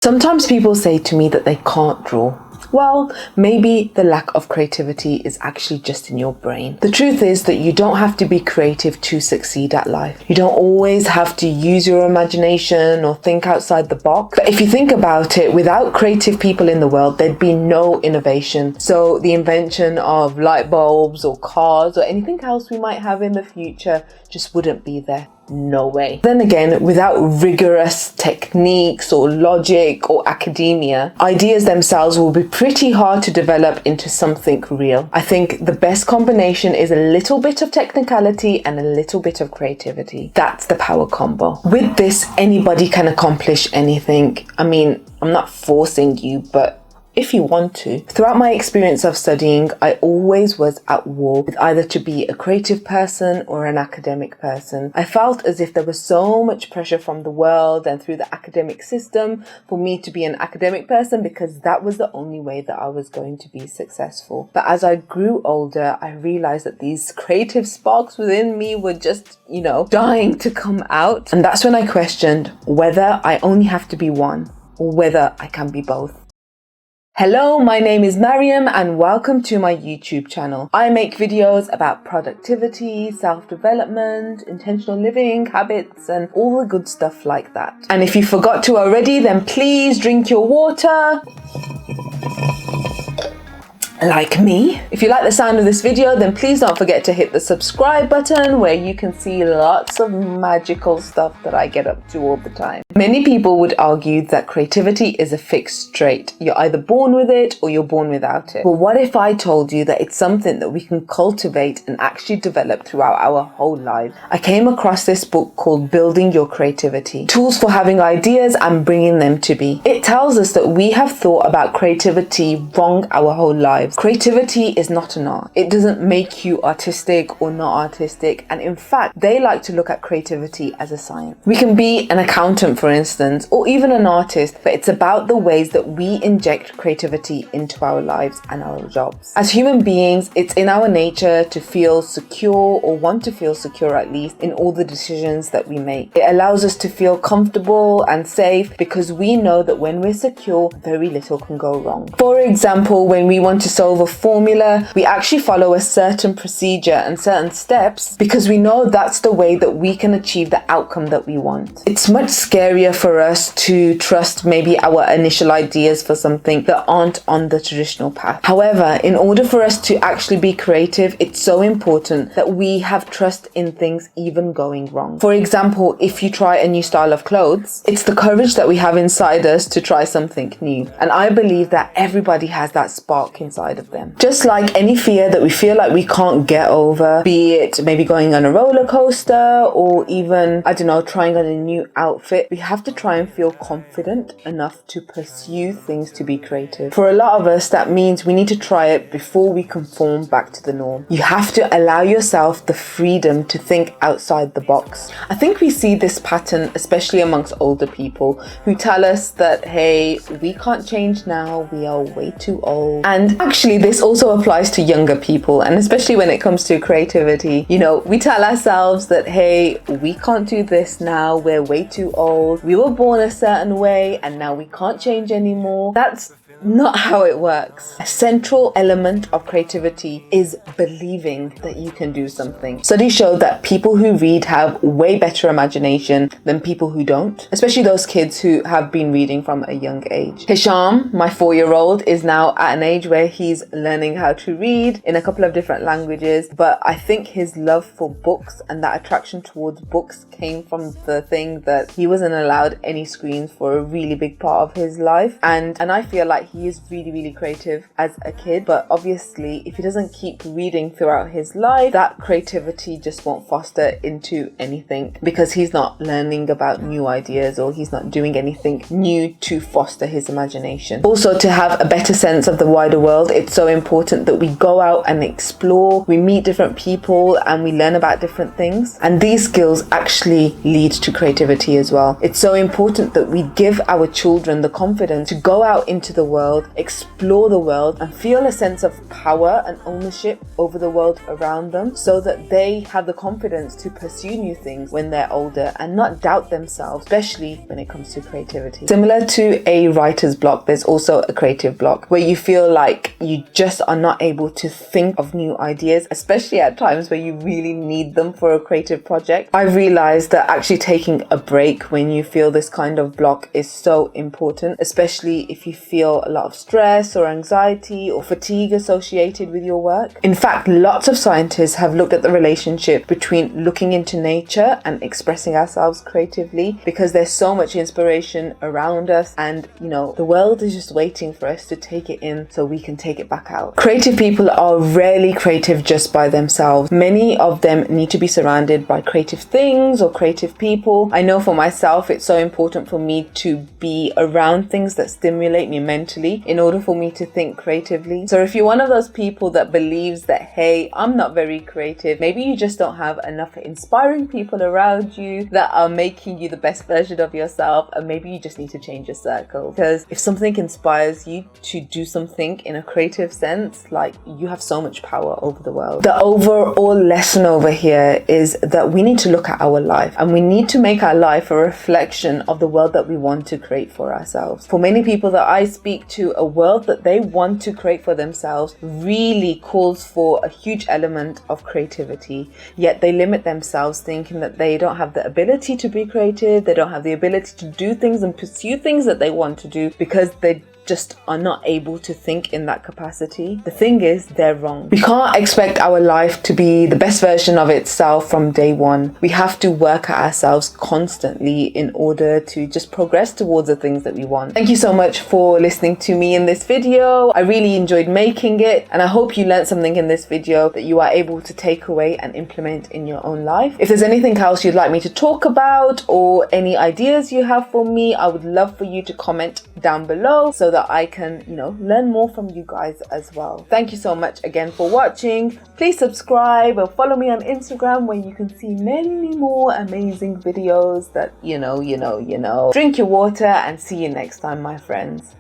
Sometimes people say to me that they can't draw. Well, maybe the lack of creativity is actually just in your brain. The truth is that you don't have to be creative to succeed at life. You don't always have to use your imagination or think outside the box. But if you think about it, without creative people in the world, there'd be no innovation. So the invention of light bulbs or cars or anything else we might have in the future just wouldn't be there. No way. Then again, without rigorous techniques or logic or academia, ideas themselves will be pretty hard to develop into something real. I think the best combination is a little bit of technicality and a little bit of creativity. That's the power combo. With this, anybody can accomplish anything. I mean, I'm not forcing you, but if you want to. Throughout my experience of studying, I always was at war with either to be a creative person or an academic person. I felt as if there was so much pressure from the world and through the academic system for me to be an academic person because that was the only way that I was going to be successful. But as I grew older, I realized that these creative sparks within me were just, dying to come out. And that's when I questioned whether I only have to be one or whether I can be both. Hello, my name is Mariam and welcome to my YouTube channel. I make videos about productivity, self-development, intentional living, habits, and all the good stuff like that. And if you forgot to already, then please drink your water. Like me. If you like the sound of this video, then please don't forget to hit the subscribe button where you can see lots of magical stuff that I get up to all the time. Many people would argue that creativity is a fixed trait. You're either born with it or you're born without it. But what if I told you that it's something that we can cultivate and actually develop throughout our whole life? I came across this book called Building Your Creativity: Tools for Having Ideas and Bringing Them to Be. It tells us that we have thought about creativity wrong our whole lives. Creativity is not an art. It doesn't make you artistic or not artistic, and in fact they like to look at creativity as a science. We can be an accountant, for instance, or even an artist, but it's about the ways that we inject creativity into our lives and our jobs. As human beings, it's in our nature to feel secure, or want to feel secure at least, in all the decisions that we make. It allows us to feel comfortable and safe because we know that when we're secure, very little can go wrong. For example, when we want to solve a formula, we actually follow a certain procedure and certain steps because we know that's the way that we can achieve the outcome that we want. It's much scarier for us to trust maybe our initial ideas for something that aren't on the traditional path. However, in order for us to actually be creative, it's so important that we have trust in things even going wrong. For example, if you try a new style of clothes, it's the courage that we have inside us to try something new. And I believe that everybody has that spark inside of them. Just like any fear that we feel like we can't get over, be it maybe going on a roller coaster or even, trying on a new outfit, we have to try and feel confident enough to pursue things to be creative. For a lot of us, that means we need to try it before we conform back to the norm. You have to allow yourself the freedom to think outside the box. I think we see this pattern, especially amongst older people who tell us that, hey, we can't change now, we are way too old. And actually, this also applies to younger people, and especially when it comes to creativity. We tell ourselves that, hey, we can't do this now, we're way too old, we were born a certain way and now we can't change anymore. That's not how it works. A central element of creativity is believing that you can do something. Studies show that people who read have way better imagination than people who don't, especially those kids who have been reading from a young age. Hisham, my 4-year-old, is now at an age where he's learning how to read in a couple of different languages, but I think his love for books and that attraction towards books came from the thing that he wasn't allowed any screens for a really big part of his life, and I feel like he is really, really creative as a kid, but obviously if he doesn't keep reading throughout his life, that creativity just won't foster into anything because he's not learning about new ideas or he's not doing anything new to foster his imagination. Also, to have a better sense of the wider world, it's so important that we go out and explore, we meet different people and we learn about different things, and these skills actually lead to creativity as well. It's so important that we give our children the confidence to go out into the world world, explore the world, and feel a sense of power and ownership over the world around them, so that they have the confidence to pursue new things when they're older and not doubt themselves, especially when it comes to creativity. Similar to a writer's block, there's also a creative block where you feel like you just are not able to think of new ideas, especially at times where you really need them for a creative project. I've realized that actually taking a break when you feel this kind of block is so important, especially if you feel a lot of stress or anxiety or fatigue associated with your work. In fact, lots of scientists have looked at the relationship between looking into nature and expressing ourselves creatively, because there's so much inspiration around us, and the world is just waiting for us to take it in so we can take it back out. Creative people are rarely creative just by themselves. Many of them need to be surrounded by creative things or creative people. I know for myself, it's so important for me to be around things that stimulate me mentally in order for me to think creatively. So if you're one of those people that believes that, hey, I'm not very creative, maybe you just don't have enough inspiring people around you that are making you the best version of yourself, and maybe you just need to change your circle. Because if something inspires you to do something in a creative sense, like, you have so much power over the world. The overall lesson over here is that we need to look at our life, and we need to make our life a reflection of the world that we want to create for ourselves. For many people that I speak to, a world that they want to create for themselves really calls for a huge element of creativity, yet they limit themselves, thinking that they don't have the ability to be creative, they don't have the ability to do things and pursue things that they want to do because they just are not able to think in that capacity. The thing is, they're wrong. We can't expect our life to be the best version of itself from day one. We have to work at ourselves constantly in order to just progress towards the things that we want. Thank you so much for listening to me in this video. I really enjoyed making it, and I hope you learned something in this video that you are able to take away and implement in your own life. If there's anything else you'd like me to talk about or any ideas you have for me, I would love for you to comment down below so that I can, learn more from you guys as well. Thank you so much again for watching. Please subscribe or follow me on Instagram, where you can see many more amazing videos that, Drink your water, and see you next time, my friends.